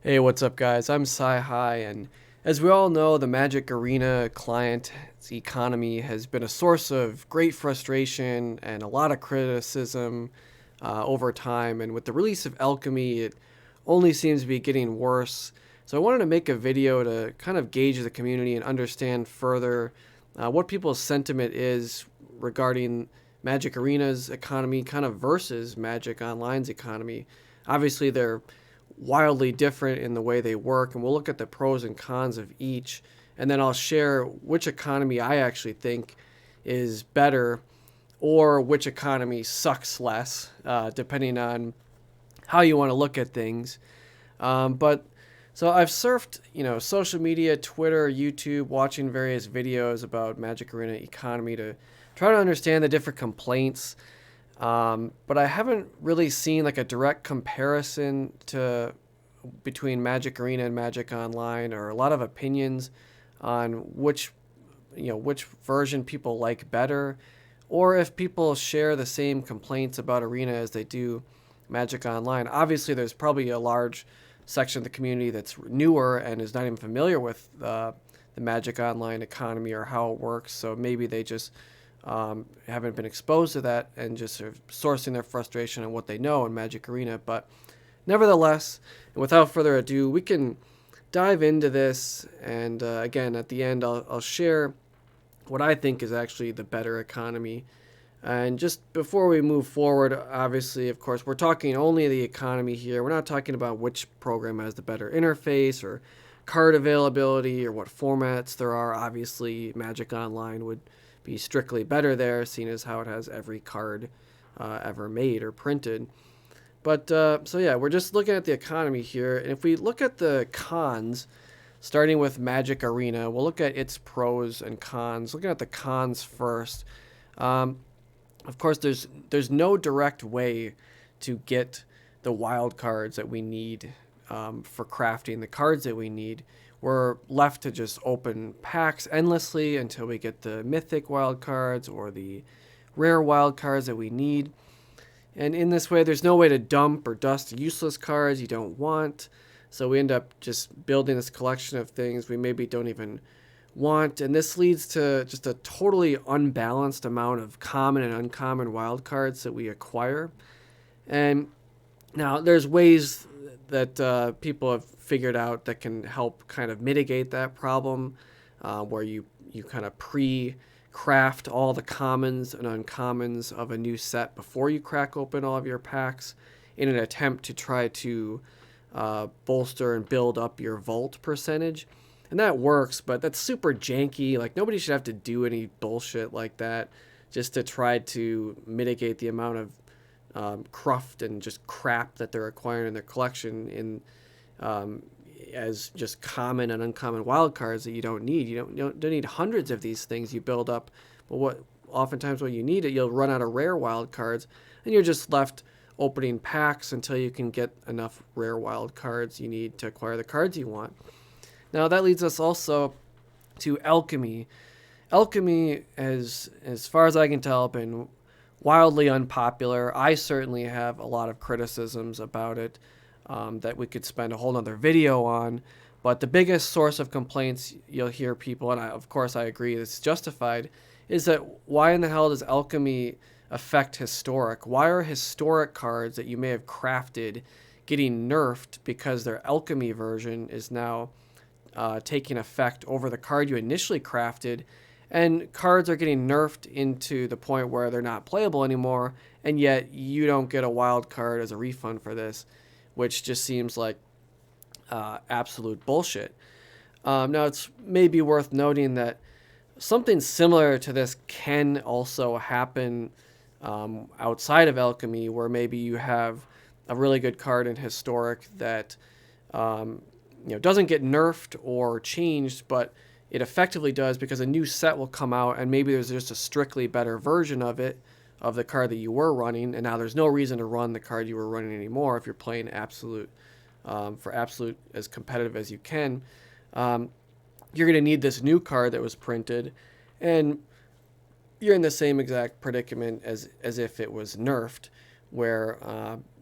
Hey, what's up, guys? I'm Sci Hi, and as we all know, the Magic Arena client's economy has been a source of great frustration and a lot of criticism over time. And with the release of Alchemy, it only seems to be getting worse. So I wanted to make a video to kind of gauge the community and understand further what people's sentiment is regarding Magic Arena's economy kind of versus Magic Online's economy. Obviously, they're wildly different in the way they work, and we'll look at the pros and cons of each, and then I'll share which economy I actually think is better or which economy sucks less, depending on how you want to look at things. But so I've surfed, social media, Twitter, YouTube, watching various videos about Magic Arena economy to try to understand the different complaints. But I haven't really seen like a direct comparison between Magic Arena and Magic Online, or a lot of opinions on which version people like better, or if people share the same complaints about Arena as they do Magic Online. Obviously, there's probably a large section of the community that's newer and is not even familiar with the Magic Online economy or how it works. So maybe they just haven't been exposed to that and just sort of sourcing their frustration on what they know in Magic Arena. But nevertheless, without further ado, we can dive into this. And again, at the end, I'll share what I think is actually the better economy. And just before we move forward, obviously, of course, we're talking only the economy here. We're not talking about which program has the better interface or card availability or what formats there are. Obviously, Magic Online would be strictly better there, seeing as how it has every card ever made or printed. But so yeah, we're just looking at the economy here, and if we look at the cons, starting with Magic Arena, we'll look at its pros and cons. Looking at the cons first, of course, there's no direct way to get the wild cards that we need for crafting the cards that we need. We're left to just open packs endlessly until we get the mythic wild cards or the rare wild cards that we need. And in this way, there's no way to dump or dust useless cards you don't want. So we end up just building this collection of things we maybe don't even want. And this leads to just a totally unbalanced amount of common and uncommon wild cards that we acquire. And now there's ways that people have figured out that can help kind of mitigate that problem, where you kind of pre-craft all the commons and uncommons of a new set before you crack open all of your packs in an attempt to try to bolster and build up your vault percentage. And that works, but that's super janky. Like, nobody should have to do any bullshit like that just to try to mitigate the amount of cruft and just crap that they're acquiring in their collection as just common and uncommon wild cards that you don't need. You don't need hundreds of these things you build up, but oftentimes when you need it, you'll run out of rare wild cards, and you're just left opening packs until you can get enough rare wild cards you need to acquire the cards you want. Now that leads us also to Alchemy. Alchemy, as far as I can tell, been wildly unpopular. I certainly have a lot of criticisms about it that we could spend a whole nother video on. But the biggest source of complaints you'll hear people, and of course I agree it's justified, is that why in the hell does Alchemy affect Historic? Why are Historic cards that you may have crafted getting nerfed because their Alchemy version is now taking effect over the card you initially crafted? And cards are getting nerfed into the point where they're not playable anymore, and yet you don't get a wild card as a refund for this, which just seems like absolute bullshit. Now, it's maybe worth noting that something similar to this can also happen outside of Alchemy, where maybe you have a really good card in Historic that doesn't get nerfed or changed, but it effectively does because a new set will come out, and maybe there's just a strictly better version of it, of the card that you were running, and now there's no reason to run the card you were running anymore if you're playing Absolute for Absolute as competitive as you can. You're going to need this new card that was printed, and you're in the same exact predicament as if it was nerfed, where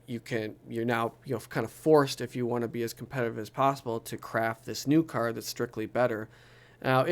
you're now kind of forced, if you want to be as competitive as possible, to craft this new card that's strictly better. Now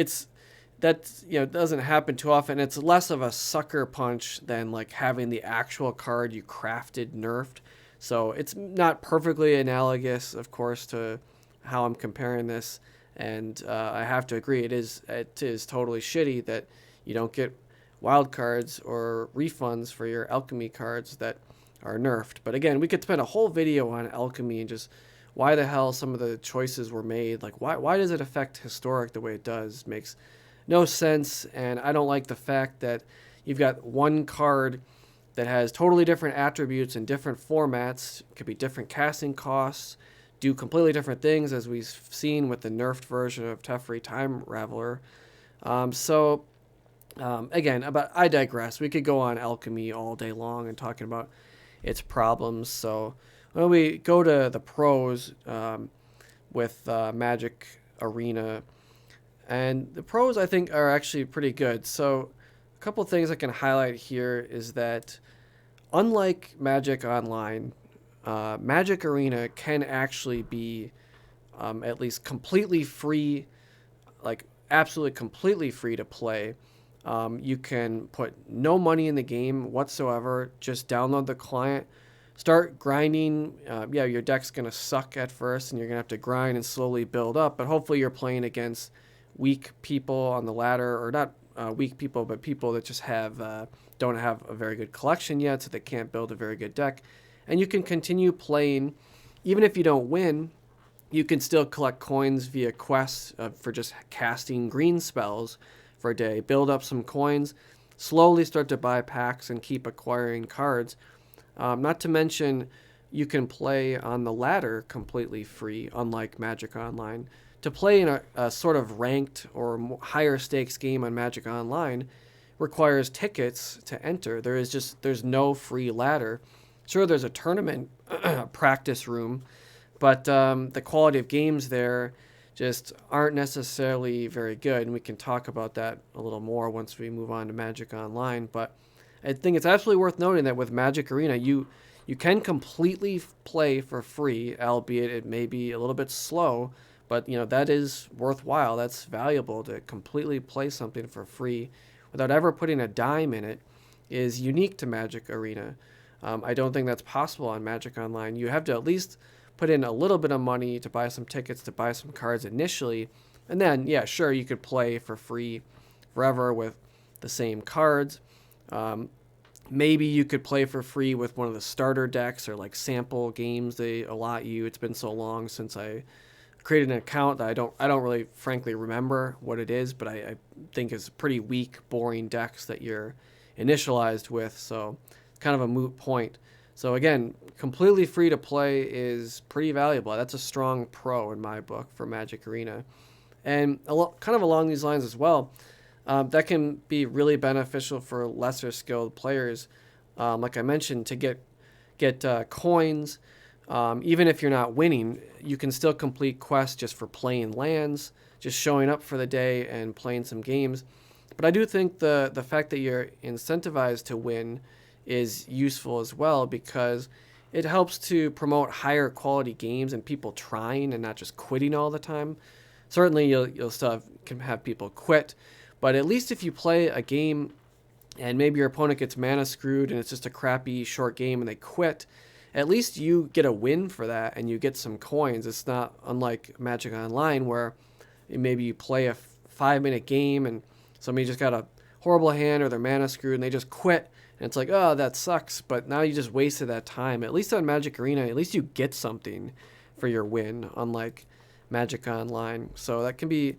doesn't happen too often. It's less of a sucker punch than like having the actual card you crafted nerfed. So it's not perfectly analogous, of course, to how I'm comparing this. And I have to agree, it is totally shitty that you don't get wild cards or refunds for your alchemy cards that are nerfed. But again, we could spend a whole video on alchemy and just why the hell some of the choices were made. Like why does it affect historic the way it does? Makes no sense. And I don't like the fact that you've got one card that has totally different attributes in different formats. It could be different casting costs, do completely different things, as we've seen with the nerfed version of Teferi Time Raveler. Again, but I digress. We could go on alchemy all day long and talking about its problems. So when we go to the pros with Magic Arena, and the pros I think are actually pretty good. So a couple things I can highlight here is that unlike Magic Online, Magic Arena can actually be at least completely free, like absolutely completely free to play. You can put no money in the game whatsoever, just download the client, start grinding. Your deck's going to suck at first and you're going to have to grind and slowly build up, but hopefully you're playing against weak people on the ladder, or not weak people, but people that just don't have a very good collection yet, so they can't build a very good deck. And you can continue playing. Even if you don't win, you can still collect coins via quests for just casting green spells for a day, build up some coins, slowly start to buy packs and keep acquiring cards. Not to mention, you can play on the ladder completely free, unlike Magic Online. To play in a sort of ranked or higher stakes game on Magic Online requires tickets to enter. There's no free ladder. Sure, there's a tournament practice room, but the quality of games there just aren't necessarily very good, and we can talk about that a little more once we move on to Magic Online. But I think it's absolutely worth noting that with Magic Arena, you can completely play for free, albeit it may be a little bit slow, but that is worthwhile. That's valuable. To completely play something for free without ever putting a dime in it is unique to Magic Arena. I don't think that's possible on Magic Online. You have to at least put in a little bit of money to buy some tickets, to buy some cards initially, and then, yeah, sure, you could play for free forever with the same cards. Maybe you could play for free with one of the starter decks or like sample games they allot you. It's been so long since I created an account that I don't really frankly remember what it is, but I think it's pretty weak, boring decks that you're initialized with, so kind of a moot point. So again, completely free to play is pretty valuable. That's a strong pro in my book for Magic Arena. And kind of along these lines as well, that can be really beneficial for lesser skilled players. Like I mentioned, to get coins, even if you're not winning, you can still complete quests just for playing lands, just showing up for the day and playing some games. But I do think the fact that you're incentivized to win is useful as well, because it helps to promote higher quality games and people trying and not just quitting all the time. Certainly you'll still can have people quit, but at least if you play a game and maybe your opponent gets mana screwed and it's just a crappy short game and they quit, at least you get a win for that and you get some coins. It's not unlike Magic Online where maybe you play a 5-minute game and somebody just got a horrible hand or their mana screwed and they just quit. And it's like, oh, that sucks, but now you just wasted that time. At least on Magic Arena, at least you get something for your win, unlike Magic Online. So that can be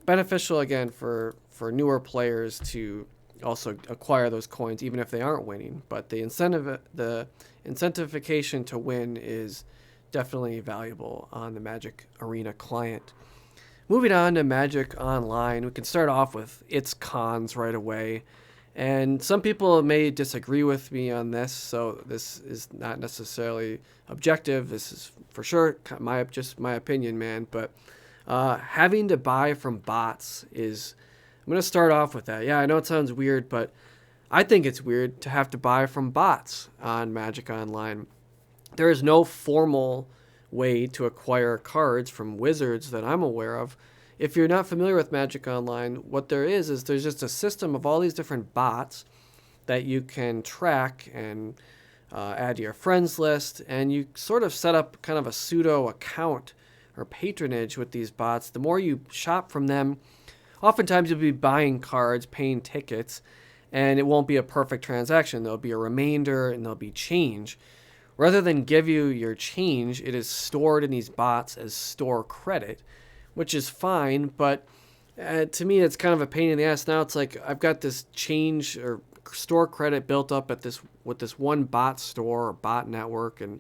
beneficial, again, for newer players to also acquire those coins, even if they aren't winning. But the incentivization to win is definitely valuable on the Magic Arena client. Moving on to Magic Online, we can start off with its cons right away. And some people may disagree with me on this, so this is not necessarily objective. This is for sure just my opinion, man. But having to buy from bots is... I'm going to start off with that. Yeah, I know it sounds weird, but I think it's weird to have to buy from bots on Magic Online. There is no formal way to acquire cards from wizards that I'm aware of. If you're not familiar with Magic Online, what there is there's just a system of all these different bots that you can track and add to your friends list, and you sort of set up kind of a pseudo account or patronage with these bots. The more you shop from them, oftentimes you'll be buying cards, paying tickets, and it won't be a perfect transaction. There'll be a remainder and there'll be change. Rather than give you your change, it is stored in these bots as store credit, which is fine, but to me it's kind of a pain in the ass. Now it's like I've got this change or store credit built up at this with this one bot store or bot network, and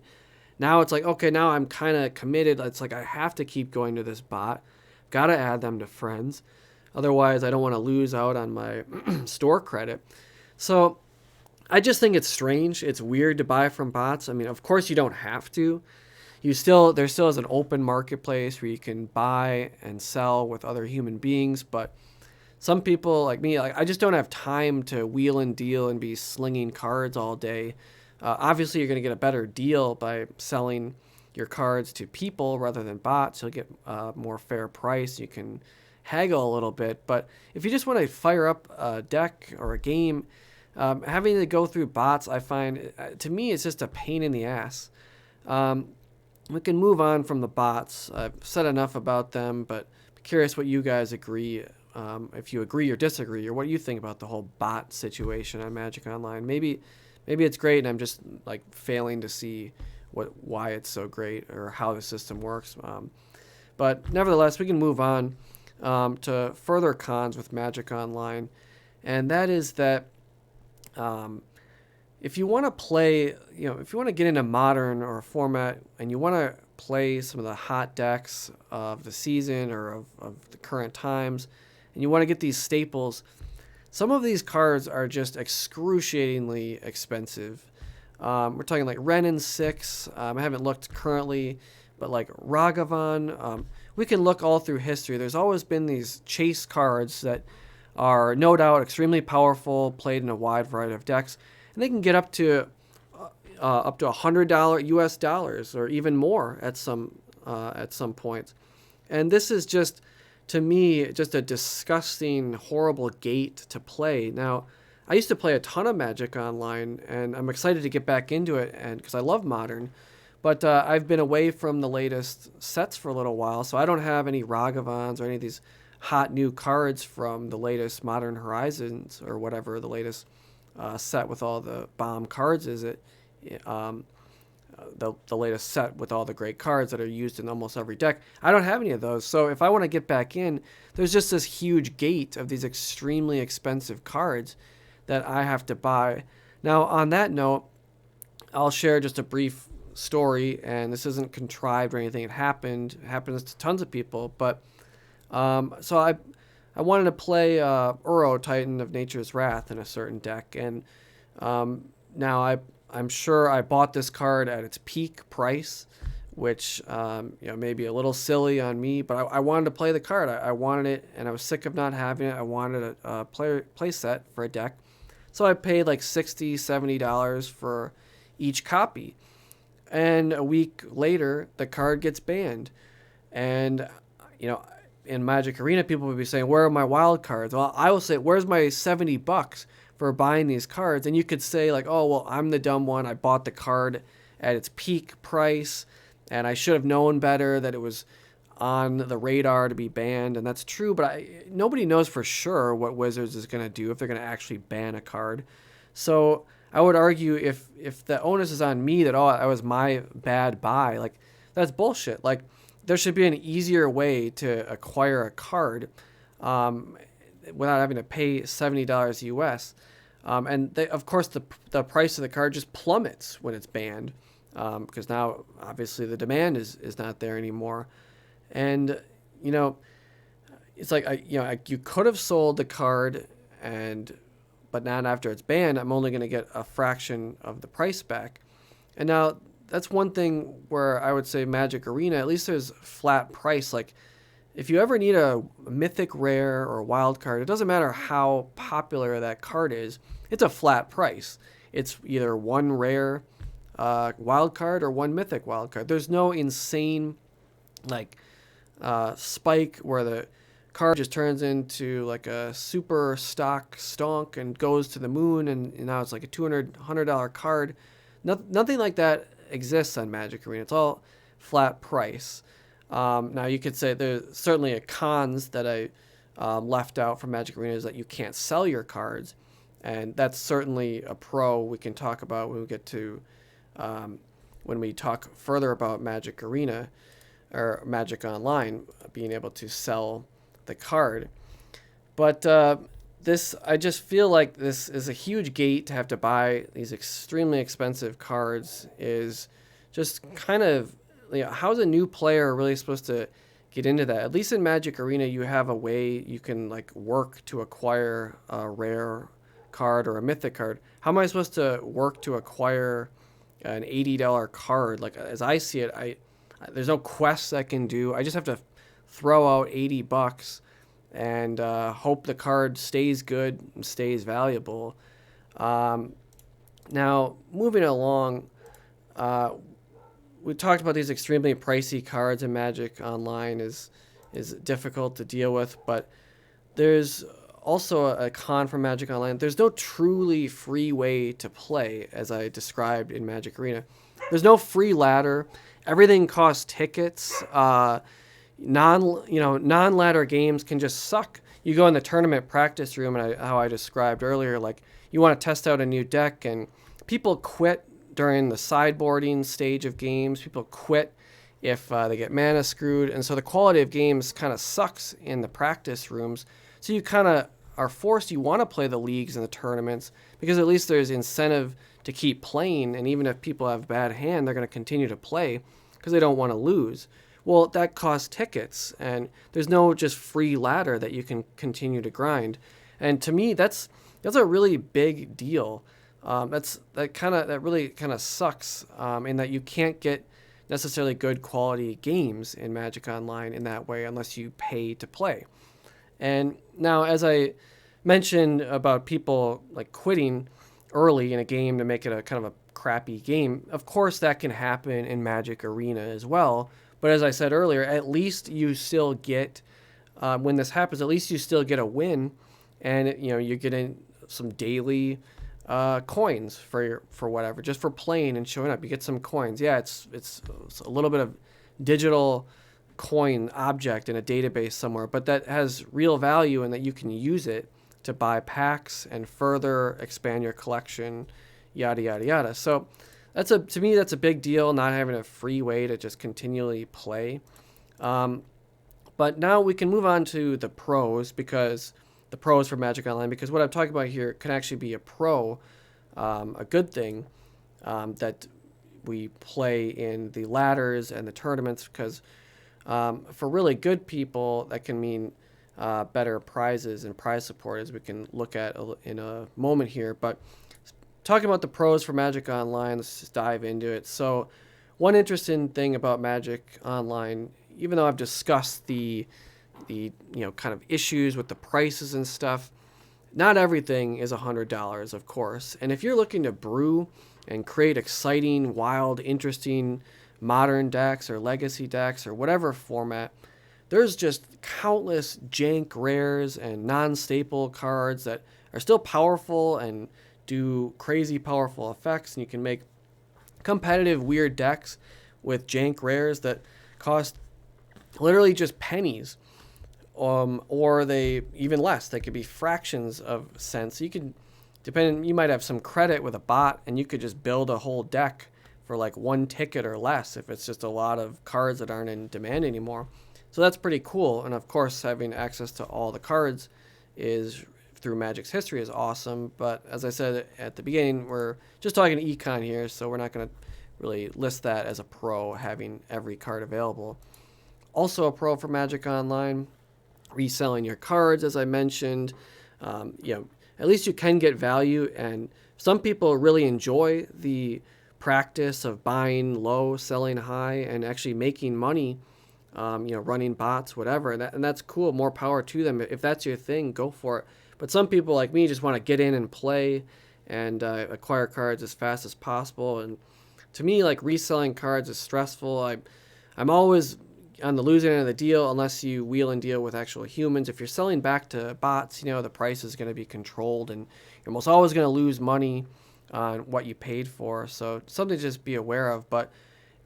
now it's like, okay, now I'm kind of committed. It's like I have to keep going to this bot, gotta add them to friends, otherwise I don't want to lose out on my store credit. So I just think it's strange. It's weird to buy from bots. I mean, of course you don't have to. There still is an open marketplace where you can buy and sell with other human beings, but some people like me, like I just don't have time to wheel and deal and be slinging cards all day. Obviously, you're going to get a better deal by selling your cards to people rather than bots. You'll get a more fair price. You can haggle a little bit. But if you just want to fire up a deck or a game, having to go through bots, I find, to me, it's just a pain in the ass. We can move on from the bots. I've said enough about them, but I'm curious what you guys agree. If you agree or disagree, or what you think about the whole bot situation on Magic Online. Maybe it's great, and I'm just like failing to see why it's so great or how the system works. But nevertheless, we can move on to further cons with Magic Online, and that is that if you want to play, if you want to get into Modern or a format, and you want to play some of the hot decks of the season or of the current times, and you want to get these staples, some of these cards are just excruciatingly expensive. We're talking like Renin 6. I haven't looked currently, but like Ragavan. We can look all through history. There's always been these chase cards that are no doubt extremely powerful, played in a wide variety of decks, and they can get up to $100 US dollars or even more at some points. And this is just, to me, just a disgusting, horrible gate to play. Now, I used to play a ton of Magic Online, and I'm excited to get back into it, and because I love Modern. But I've been away from the latest sets for a little while, so I don't have any Ragavans or any of these hot new cards from the latest Modern Horizons or whatever the latest set with all the bomb cards is. The latest set with all the great cards that are used in almost every deck. I don't have any of those. So if I want to get back in, there's just this huge gate of these extremely expensive cards that I have to buy. Now, on that note, I'll share just a brief story, and this isn't contrived or anything. It happens to tons of people. But so I wanted to play Uro, Titan of Nature's Wrath, in a certain deck, and now I'm sure I bought this card at its peak price, which may be a little silly on me, but I wanted to play the card. I wanted it, and I was sick of not having it. I wanted a play set for a deck, so I paid like $60, $70 for each copy. And a week later, the card gets banned, and in Magic Arena, people would be saying, "Where are my wild cards?" Well, I will say, "Where's my $70 for buying these cards?" And you could say like, "Oh, well, I'm the dumb one. I bought the card at its peak price, and I should have known better that it was on the radar to be banned." And that's true, but nobody knows for sure what Wizards is going to do if they're going to actually ban a card. So I would argue if the onus is on me that, oh, that was my bad buy, like that's bullshit. Like there should be an easier way to acquire a card without having to pay $70 US. And of course, the price of the card just plummets when it's banned because now, obviously, the demand is not there anymore. And, it's like, you could have sold the card, but not after it's banned. I'm only going to get a fraction of the price back. And now, that's one thing where I would say Magic Arena, at least there's flat price. Like, if you ever need a mythic rare or wild card, it doesn't matter how popular that card is. It's a flat price. It's either one rare wild card or one mythic wild card. There's no insane like spike where the card just turns into like a super stock stonk and goes to the moon, and now it's like a $200 card. Nothing like that exists on Magic Arena. It's all flat price. Now you could say there's certainly a cons that I left out from Magic Arena is that you can't sell your cards, and that's certainly a pro we can talk about when we get to when we talk further about Magic Arena or Magic Online, being able to sell the card. But I just feel like this is a huge gate to have to buy these extremely expensive cards. Is just kind of, how's a new player really supposed to get into that? At least in Magic Arena, you have a way you can like work to acquire a rare card or a mythic card. How am I supposed to work to acquire an $80 card? Like, as I see it, there's no quests I can do. I just have to throw out $80 and hope the card stays good and stays valuable. Now, moving along, we talked about these extremely pricey cards in Magic Online is difficult to deal with, but there's also a con for Magic Online. There's no truly free way to play, as I described in Magic Arena. There's no free ladder. Everything costs tickets. Non-ladder games can just suck. You go in the tournament practice room, and how I described earlier, like you want to test out a new deck, and people quit during the sideboarding stage of games. People quit if they get mana screwed, and so the quality of games kind of sucks in the practice rooms. So you kind of are forced. You want to play the leagues and the tournaments because at least there's incentive to keep playing, and even if people have bad hand, they're going to continue to play because they don't want to lose. Well, that costs tickets, and there's no just free ladder that you can continue to grind. And to me, that's a really big deal. That really kind of sucks in that you can't get necessarily good quality games in Magic Online in that way unless you pay to play. And now, as I mentioned about people like quitting early in a game to make it a kind of a crappy game, of course that can happen in Magic Arena as well. But as I said earlier, at least you still get, when this happens, at least you still get a win, and you're getting some daily coins for whatever, just for playing and showing up. You get some coins. Yeah, it's a little bit of digital coin object in a database somewhere, but that has real value in that you can use it to buy packs and further expand your collection, yada yada yada. So to me that's a big deal, not having a free way to just continually play. But now we can move on to the pros, because the pros for Magic Online, because what I'm talking about here can actually be a good thing, that we play in the ladders and the tournaments, because for really good people, that can mean better prizes and prize support, as we can look at in a moment here. But talking about the pros for Magic Online, let's just dive into it. So one interesting thing about Magic Online, even though I've discussed the kind of issues with the prices and stuff, not everything is $100, of course. And if you're looking to brew and create exciting, wild, interesting modern decks or legacy decks or whatever format, there's just countless jank rares and non-staple cards that are still powerful and do crazy powerful effects, and you can make competitive weird decks with jank rares that cost literally just pennies, or they even less. They could be fractions of cents. You might have some credit with a bot, and you could just build a whole deck for like one ticket or less if it's just a lot of cards that aren't in demand anymore. So that's pretty cool. And of course, having access to all the cards is through Magic's history is awesome. But as I said at the beginning, we're just talking econ here, so we're not going to really list that as a pro, having every card available. Also a pro for Magic Online, reselling your cards, as I mentioned. At least you can get value, and some people really enjoy the practice of buying low, selling high, and actually making money running bots, whatever. And that's cool. More power to them. If that's your thing, go for it. But some people like me just want to get in and play and acquire cards as fast as possible. And to me, like reselling cards is stressful. I'm always on the losing end of the deal unless you wheel and deal with actual humans. If you're selling back to bots, the price is going to be controlled and you're almost always going to lose money on what you paid for. So something to just be aware of. But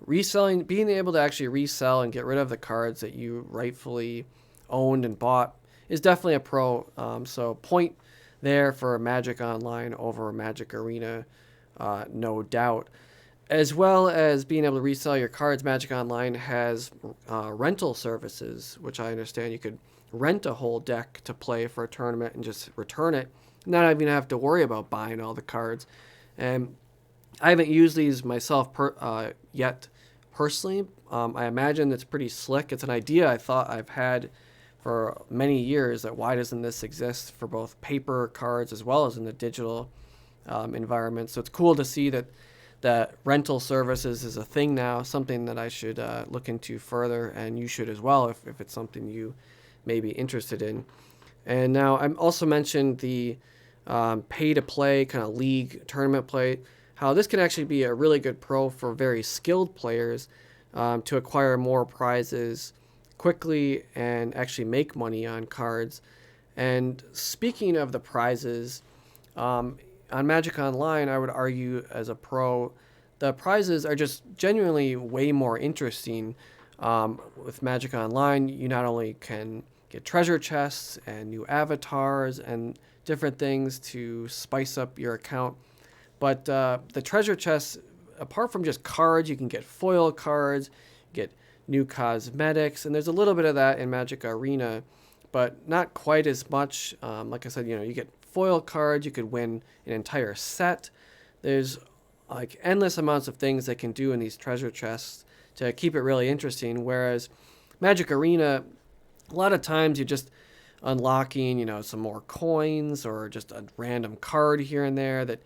reselling, being able to actually resell and get rid of the cards that you rightfully owned and bought is definitely a pro. So point there for Magic Online over Magic Arena, no doubt. As well as being able to resell your cards, Magic Online has rental services, which I understand you could rent a whole deck to play for a tournament and just return it, not even have to worry about buying all the cards. And I haven't used these myself yet personally. I imagine it's pretty slick. It's an idea I thought I've had for many years, that why doesn't this exist for both paper cards as well as in the digital environment. So it's cool to see that rental services is a thing now, something that I should look into further, and you should as well if it's something you may be interested in. And now I also mentioned the pay-to-play kind of league tournament play, how this can actually be a really good pro for very skilled players to acquire more prizes quickly and actually make money on cards. And speaking of the prizes, on Magic Online, I would argue as a pro, the prizes are just genuinely way more interesting. With Magic Online, you not only can get treasure chests and new avatars and different things to spice up your account, but the treasure chests, apart from just cards, you can get foil cards, get new cosmetics, and there's a little bit of that in Magic Arena, but not quite as much. Like I said, you get foil cards, you could win an entire set. There's like endless amounts of things they can do in these treasure chests to keep it really interesting, whereas Magic Arena, a lot of times you're just unlocking, some more coins or just a random card here and there that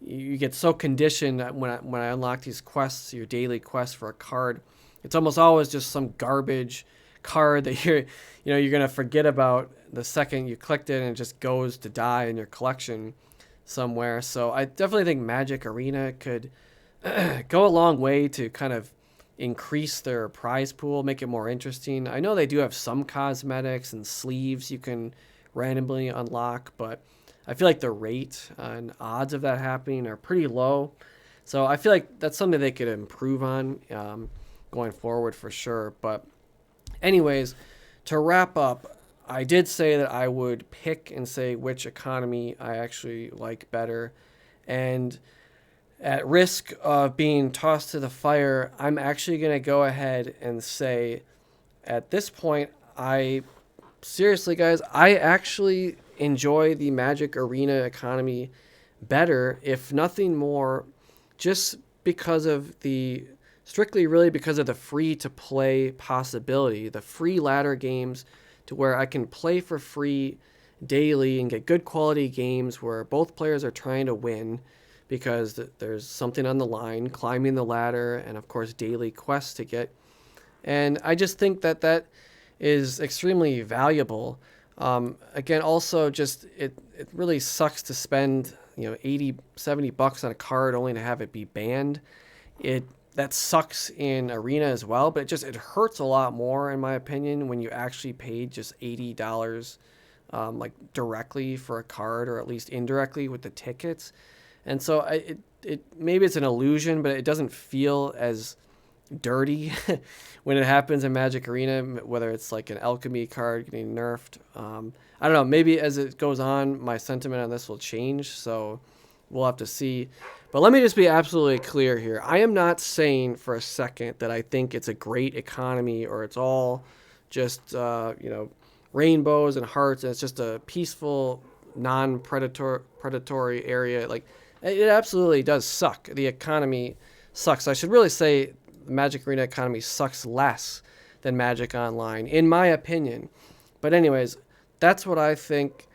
you get so conditioned that when I unlock these quests, your daily quest for a card, it's almost always just some garbage card that you're going to forget about the second you clicked it, and it just goes to die in your collection somewhere. So I definitely think Magic Arena could go a long way to kind of increase their prize pool, make it more interesting. I know they do have some cosmetics and sleeves you can randomly unlock, but I feel like the rate and odds of that happening are pretty low. So I feel like that's something they could improve on going forward for sure. But anyways, to wrap up, I did say that I would pick and say which economy I actually like better. And at risk of being tossed to the fire, I'm actually going to go ahead and say at this point, seriously, guys, I actually enjoy the Magic Arena economy better, if nothing more, just because of strictly really because of the free-to-play possibility, the free ladder games to where I can play for free daily and get good quality games where both players are trying to win because there's something on the line, climbing the ladder, and of course daily quests to get. And I just think that is extremely valuable. Again, also just it really sucks to spend 80, $70 on a card only to have it be banned. That sucks in Arena as well, but it hurts a lot more in my opinion when you actually paid just $80 like directly for a card, or at least indirectly with the tickets. And so it maybe it's an illusion, but it doesn't feel as dirty when it happens in Magic Arena, whether it's like an alchemy card getting nerfed. I don't know, maybe as it goes on, my sentiment on this will change, so we'll have to see. But let me just be absolutely clear here. I am not saying for a second that I think it's a great economy or it's all just rainbows and hearts and it's just a peaceful, non-predatory area. Like, it absolutely does suck. The economy sucks. I should really say the Magic Arena economy sucks less than Magic Online, in my opinion. But anyways, that's what I think.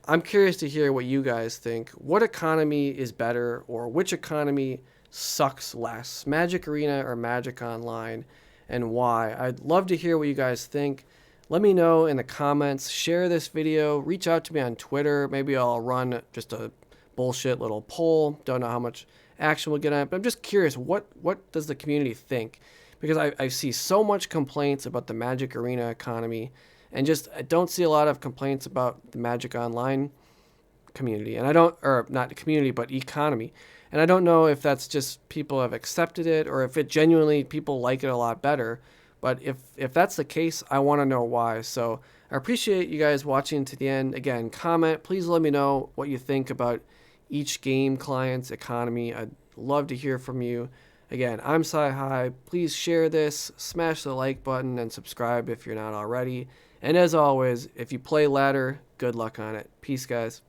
I'm curious to hear what you guys think. What economy is better, or which economy sucks less, Magic Arena or Magic Online? and why. I'd love to hear what you guys think. Let me know in the comments. Share this video. Reach out to me on Twitter. Maybe I'll run just a bullshit little poll. Don't know how much action we'll get on it, but I'm just curious, what does the community think? Because I see so much complaints about the Magic Arena economy, and just I don't see a lot of complaints about the Magic Online community. And I don't, or not community, but economy. And I don't know if that's just people have accepted it or if it genuinely people like it a lot better. But if that's the case, I want to know why. So I appreciate you guys watching to the end. Again, comment. Please let me know what you think about each game client's economy. I'd love to hear from you. Again, I'm Sci-Hi. Please share this, smash the like button, and subscribe if you're not already. And as always, if you play ladder, good luck on it. Peace, guys.